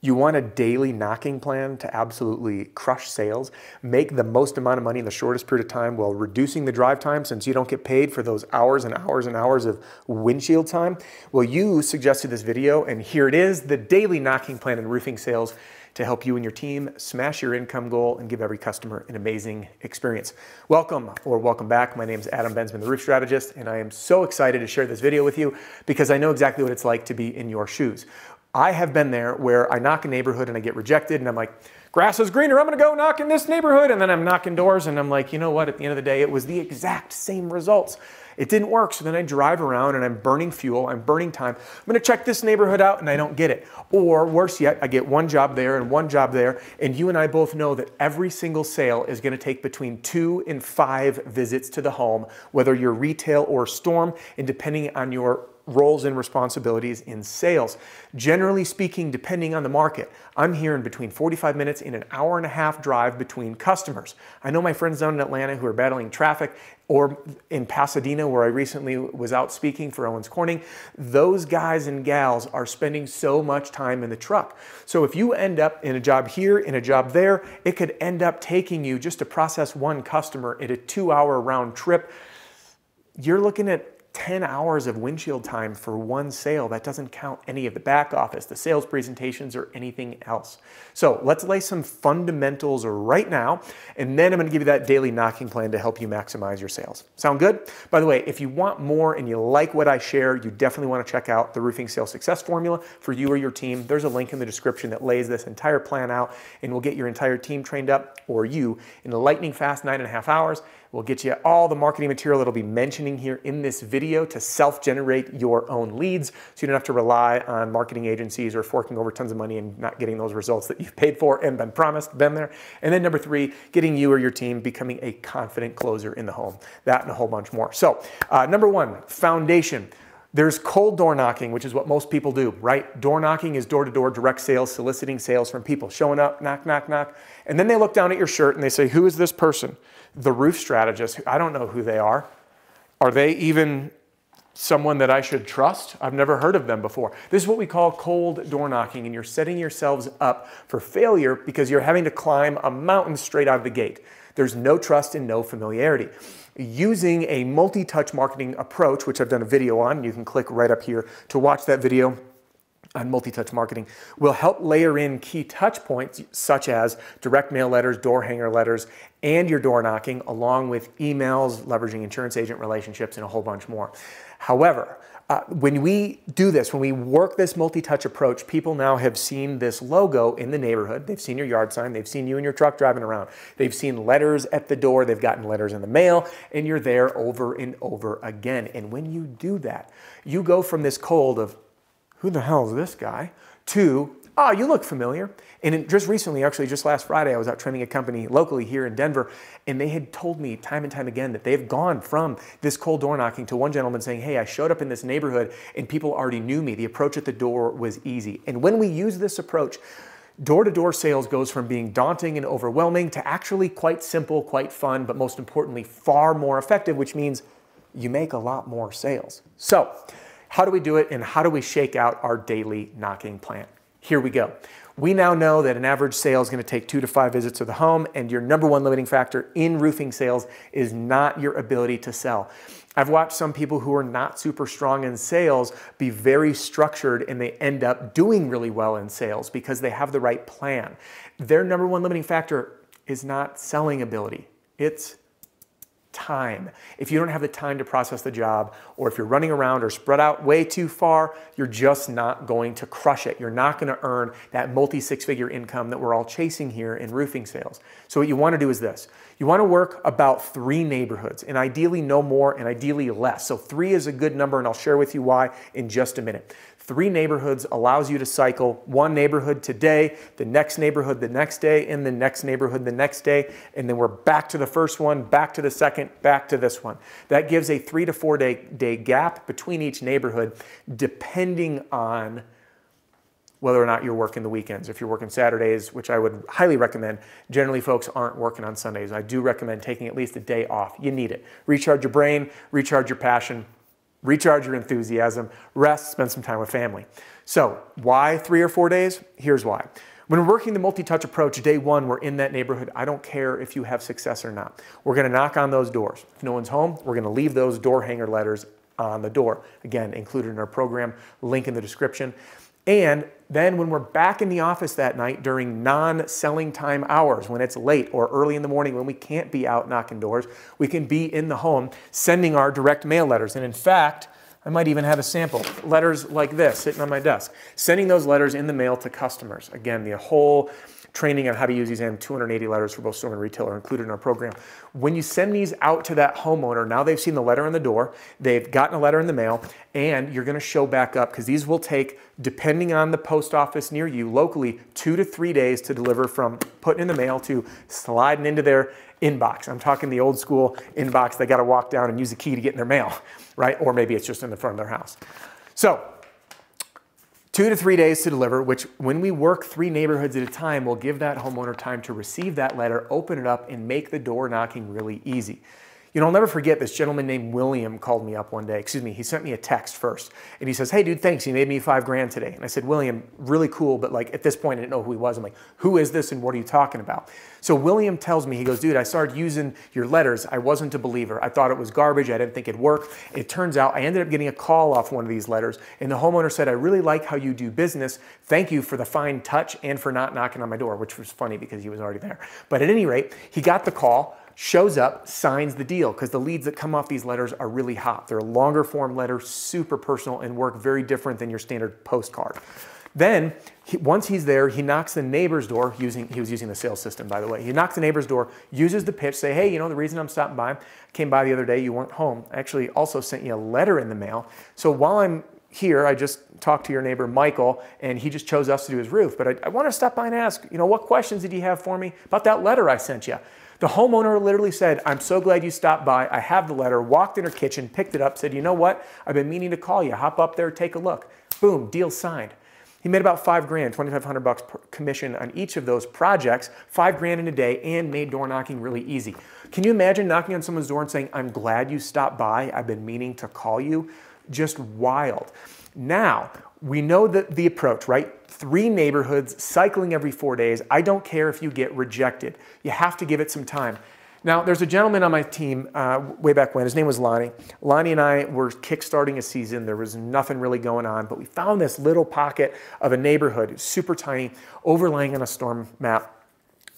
You want a daily knocking plan to absolutely crush sales, make the most amount of money in the shortest period of time while reducing the drive time since you don't get paid for those hours and hours and hours of windshield time. Well, you suggested this video and here it is, the daily knocking plan in roofing sales to help you and your team smash your income goal and give every customer an amazing experience. Welcome or welcome back. My name is Adam Bensman, the Roof Strategist, and I am so excited to share this video with you because I know exactly what it's like to be in your shoes. I have been there where I knock a neighborhood and I get rejected and I'm like, grass is greener, I'm gonna go knock in this neighborhood. And then I'm knocking doors and I'm like, you know what, at the end of the day, it was the exact same results. It didn't work, so then I drive around and I'm burning fuel, I'm burning time. I'm gonna check this neighborhood out and I don't get it. Or worse yet, I get one job there and one job there, and you and I both know that every single sale is gonna take between 2 and 5 visits to the home, whether you're retail or storm, and depending on your roles and responsibilities in sales. Generally speaking, depending on the market, I'm hearing between 45 minutes and an hour and a half drive between customers. I know my friends down in Atlanta who are battling traffic, or in Pasadena where I recently was out speaking for Owens Corning. Those guys and gals are spending so much time in the truck. So if you end up in a job here, in a job there, it could end up taking you just to process one customer at a 2-hour round trip. You're looking at 10 hours of windshield time for one sale. That doesn't count any of the back office, the sales presentations, or anything else. So let's lay some fundamentals right now, and then I'm going to give you that daily knocking plan to help you maximize your sales. Sound good? By the way, if you want more and you like what I share, you definitely want to check out the Roofing Sales Success Formula for you or your team. There's a link in the description that lays this entire plan out and will get your entire team trained up, or you, in a lightning fast 9.5 hours. We'll get you all the marketing material that I'll be mentioning here in this video to self-generate your own leads, so you don't have to rely on marketing agencies or forking over tons of money and not getting those results that you've paid for and been promised, been there. And then number 3, getting you or your team becoming a confident closer in the home. That and a whole bunch more. So number 1, foundation. There's cold door knocking, which is what most people do, right? Door knocking is door-to-door direct sales, soliciting sales from people, showing up, knock, knock, knock. And then they look down at your shirt and they say, who is this person? The roof strategist. I don't know who they are. Are they even someone that I should trust? I've never heard of them before. This is what we call cold door knocking, and you're setting yourselves up for failure because you're having to climb a mountain straight out of the gate. There's no trust and no familiarity. Using a multi-touch marketing approach, which I've done a video on, you can click right up here to watch that video on multi-touch marketing, will help layer in key touch points such as direct mail letters, door hanger letters, and your door knocking, along with emails, leveraging insurance agent relationships, and a whole bunch more. However, when we do this, when we work this multi-touch approach, people now have seen this logo in the neighborhood. They've seen your yard sign. They've seen you in your truck driving around. They've seen letters at the door. They've gotten letters in the mail, and you're there over and over again. And when you do that, you go from this cold of, who the hell is this guy? To, oh, you look familiar. And just recently, actually just last Friday, I was out training a company locally here in Denver, and they had told me time and time again that they've gone from this cold door knocking to one gentleman saying, hey, I showed up in this neighborhood and people already knew me. The approach at the door was easy. And when we use this approach, door-to-door sales goes from being daunting and overwhelming to actually quite simple, quite fun, but most importantly, far more effective, which means you make a lot more sales. So, how do we do it, and how do we shake out our daily knocking plan? Here we go. We now know that an average sale is going to take 2 to 5 visits to the home, and your number 1 limiting factor in roofing sales is not your ability to sell. I've watched some people who are not super strong in sales be very structured, and they end up doing really well in sales because they have the right plan. Their number 1 limiting factor is not selling ability. It's time. If you don't have the time to process the job, or if you're running around or spread out way too far, you're just not going to crush it. You're not going to earn that multi-6-figure income that we're all chasing here in roofing sales. So what you want to do is this. You want to work about 3 neighborhoods, and ideally no more and ideally less. So 3 is a good number, and I'll share with you why in just a minute. 3 neighborhoods allows you to cycle 1 neighborhood today, the next neighborhood the next day, and the next neighborhood the next day, and then we're back to the first one, back to the second, back to this one. That gives a 3 to 4 day gap between each neighborhood, depending on whether or not you're working the weekends. If you're working Saturdays, which I would highly recommend, generally folks aren't working on Sundays. I do recommend taking at least a day off. You need it. Recharge your brain, recharge your passion, recharge your enthusiasm, rest, spend some time with family. So why 3 or 4 days? Here's why. When we're working the multi-touch approach, day one, we're in that neighborhood. I don't care if you have success or not. We're gonna knock on those doors. If no one's home, we're gonna leave those door hanger letters on the door. Again, included in our program, link in the description. And then when we're back in the office that night during non-selling time hours, when it's late or early in the morning when we can't be out knocking doors, we can be in the home sending our direct mail letters. And in fact, I might even have a sample. Letters like this sitting on my desk. Sending those letters in the mail to customers. Again, the whole training on how to use these and 280 letters for both store and retail are included in our program. When you send these out to that homeowner, now they've seen the letter on the door, they've gotten a letter in the mail, and you're gonna show back up because these will take, depending on the post office near you, locally 2 to 3 days to deliver from putting in the mail to sliding into their inbox. I'm talking the old school inbox they got to walk down and use a key to get in their mail, right? Or maybe it's just in the front of their house. So 2 to 3 days to deliver, which when we work 3 neighborhoods at a time, will give that homeowner time to receive that letter, open it up, and make the door knocking really easy. You know, I'll never forget this gentleman named William called me up one day. Excuse me, he sent me a text first. And he says, hey dude, thanks, you made me $5 grand today. And I said, William, really cool, but like at this point I didn't know who he was. I'm like, who is this and what are you talking about? So William tells me, he goes, dude, I started using your letters. I wasn't a believer. I thought it was garbage. I didn't think it'd work. It turns out I ended up getting a call off one of these letters. And the homeowner said, I really like how you do business. Thank you for the fine touch and for not knocking on my door, which was funny because he was already there. But at any rate, he got the call, shows up, signs the deal, because the leads that come off these letters are really hot. They're a longer form letter, super personal, and work very different than your standard postcard. Then, once he's there, he knocks the neighbor's door, he was using the sales system, by the way. He knocks the neighbor's door, uses the pitch, say, hey, you know, the reason I'm stopping by, I came by the other day, you weren't home. I actually also sent you a letter in the mail. So while I'm here, I just talked to your neighbor, Michael, and he just chose us to do his roof. But I want to stop by and ask, you know, what questions did you have for me about that letter I sent you? The homeowner literally said, I'm so glad you stopped by. I have the letter, walked in her kitchen, picked it up, said, you know what? I've been meaning to call you. Hop up there, take a look. Boom, deal signed. He made about $5 grand, $2,500 per commission on each of those projects, $5 grand in a day, and made door knocking really easy. Can you imagine knocking on someone's door and saying, I'm glad you stopped by. I've been meaning to call you. Just wild. Now, we know that the approach, right? 3 neighborhoods, cycling every 4 days. I don't care if you get rejected. You have to give it some time. Now, there's a gentleman on my team way back when. His name was Lonnie. Lonnie and I were kickstarting a season. There was nothing really going on, but we found this little pocket of a neighborhood, super tiny, overlaying on a storm map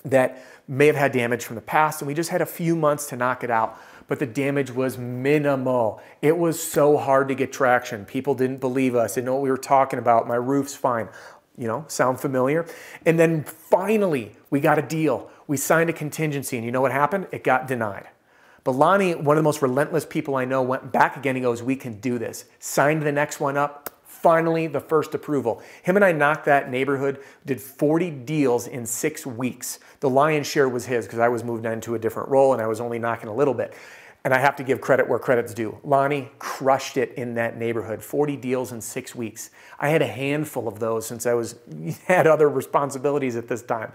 that may have had damage from the past, and we just had a few months to knock it out. But the damage was minimal. It was so hard to get traction. People didn't believe us, didn't know what we were talking about. My roof's fine. You know, sound familiar? And then finally, we got a deal. We signed a contingency, and you know what happened? It got denied. But Lonnie, one of the most relentless people I know, went back again. He goes, we can do this. Signed the next one up. Finally, the first approval. Him and I knocked that neighborhood, did 40 deals in 6 weeks. The lion's share was his because I was moved into a different role and I was only knocking a little bit. And I have to give credit where credit's due. Lonnie crushed it in that neighborhood, 40 deals in 6 weeks. I had a handful of those since I had other responsibilities at this time.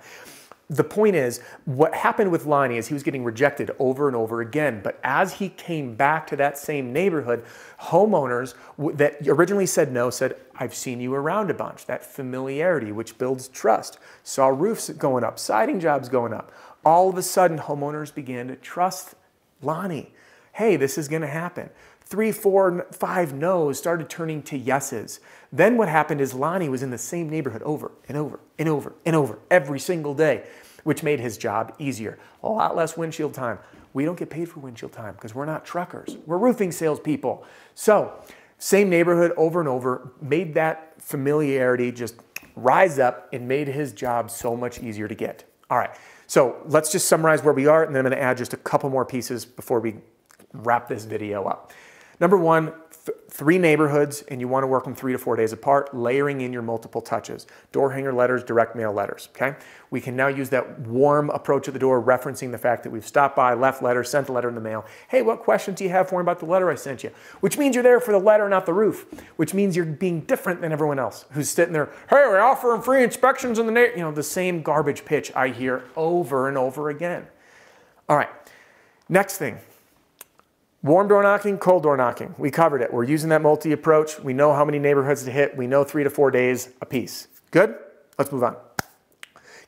The point is, what happened with Lonnie is he was getting rejected over and over again. But as he came back to that same neighborhood, homeowners that originally said no said, I've seen you around a bunch. That familiarity, which builds trust. Saw roofs going up, siding jobs going up. All of a sudden, homeowners began to trust Lonnie. Hey, this is going to happen. 3, 4, 5 no's started turning to yeses. Then what happened is Lonnie was in the same neighborhood over and over and over and over every single day, which made his job easier. A lot less windshield time. We don't get paid for windshield time because we're not truckers. We're roofing salespeople. So same neighborhood over and over, made that familiarity just rise up and made his job so much easier to get. All right, so let's just summarize where we are, and then I'm going to add just a couple more pieces before we wrap this video up. Number 1, 3 neighborhoods, and you want to work them 3 to 4 days apart, layering in your multiple touches. Door hanger letters, direct mail letters, okay? We can now use that warm approach at the door, referencing the fact that we've stopped by, left letter, sent a letter in the mail. Hey, what questions do you have for me about the letter I sent you? Which means you're there for the letter, not the roof. Which means you're being different than everyone else who's sitting there, hey, we're offering free inspections in the neighborhood. You know, the same garbage pitch I hear over and over again. All right, next thing. Warm door knocking, cold door knocking. We covered it. We're using that multi approach. We know how many neighborhoods to hit. We know 3 to 4 days a piece. Good? Let's move on.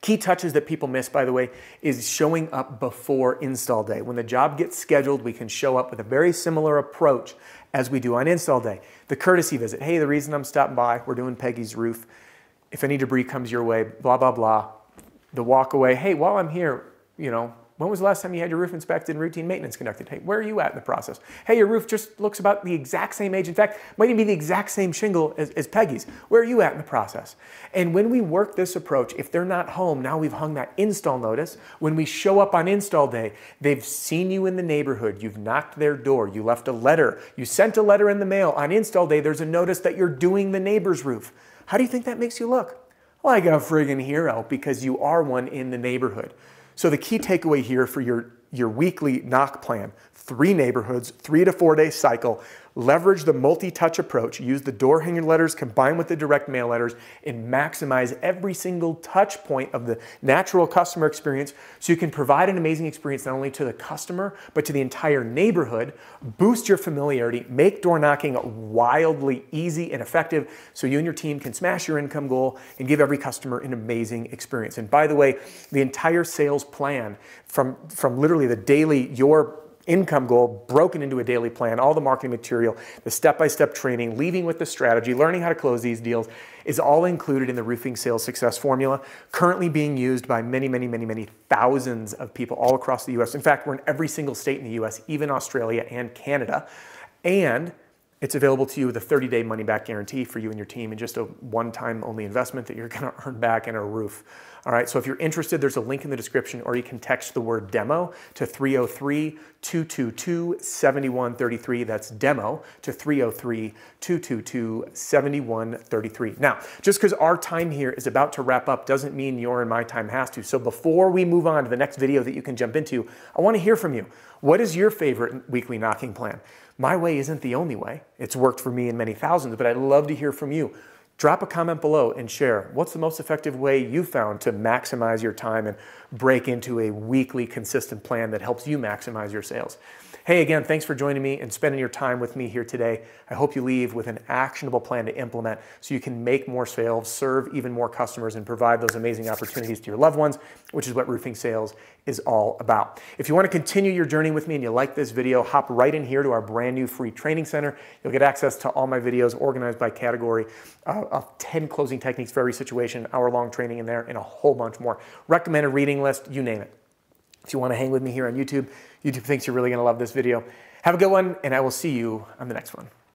Key touches that people miss, by the way, is showing up before install day. When the job gets scheduled, we can show up with a very similar approach as we do on install day. The courtesy visit. Hey, the reason I'm stopping by, we're doing Peggy's roof. If any debris comes your way, blah, blah, blah. The walk away. Hey, while I'm here, you know, when was the last time you had your roof inspected and routine maintenance conducted? Hey, where are you at in the process? Hey, your roof just looks about the exact same age. In fact, might even be the exact same shingle as Peggy's. Where are you at in the process? And when we work this approach, if they're not home, now we've hung that install notice. When we show up on install day, they've seen you in the neighborhood. You've knocked their door. You left a letter. You sent a letter in the mail. On install day, there's a notice that you're doing the neighbor's roof. How do you think that makes you look? Like a friggin' hero, because you are one in the neighborhood. So the key takeaway here for your weekly knock plan, 3 neighborhoods, 3 to 4 day cycle, leverage the multi-touch approach, use the door hanger letters combined with the direct mail letters, and maximize every single touch point of the natural customer experience so you can provide an amazing experience not only to the customer, but to the entire neighborhood, boost your familiarity, make door knocking wildly easy and effective so you and your team can smash your income goal and give every customer an amazing experience. And by the way, the entire sales plan from literally the daily, your income goal broken into a daily plan, all the marketing material, the step-by-step training, leading with the strategy, learning how to close these deals is all included in the roofing sales success formula, currently being used by many, many, many, many thousands of people all across the US. In fact, we're in every single state in the US, even Australia and Canada. And it's available to you with a 30-day money-back guarantee for you and your team and just a one-time only investment that you're gonna earn back in a roof. All right, so if you're interested, there's a link in the description, or you can text the word demo to 303-222-7133. That's demo to 303-222-7133. Now, just because our time here is about to wrap up doesn't mean your and my time has to. So before we move on to the next video that you can jump into, I want to hear from you. What is your favorite weekly knocking plan? My way isn't the only way. It's worked for me and many thousands, but I'd love to hear from you. Drop a comment below and share what's the most effective way you found to maximize your time and break into a weekly consistent plan that helps you maximize your sales. Hey, again, thanks for joining me and spending your time with me here today. I hope you leave with an actionable plan to implement so you can make more sales, serve even more customers, and provide those amazing opportunities to your loved ones, which is what roofing sales is all about. If you want to continue your journey with me and you like this video, hop right in here to our brand new free training center. You'll get access to all my videos organized by category, 10 closing techniques for every situation, hour-long training in there, and a whole bunch more. Recommended reading list, you name it. If you want to hang with me here on YouTube, YouTube thinks you're really going to love this video. Have a good one, and I will see you on the next one.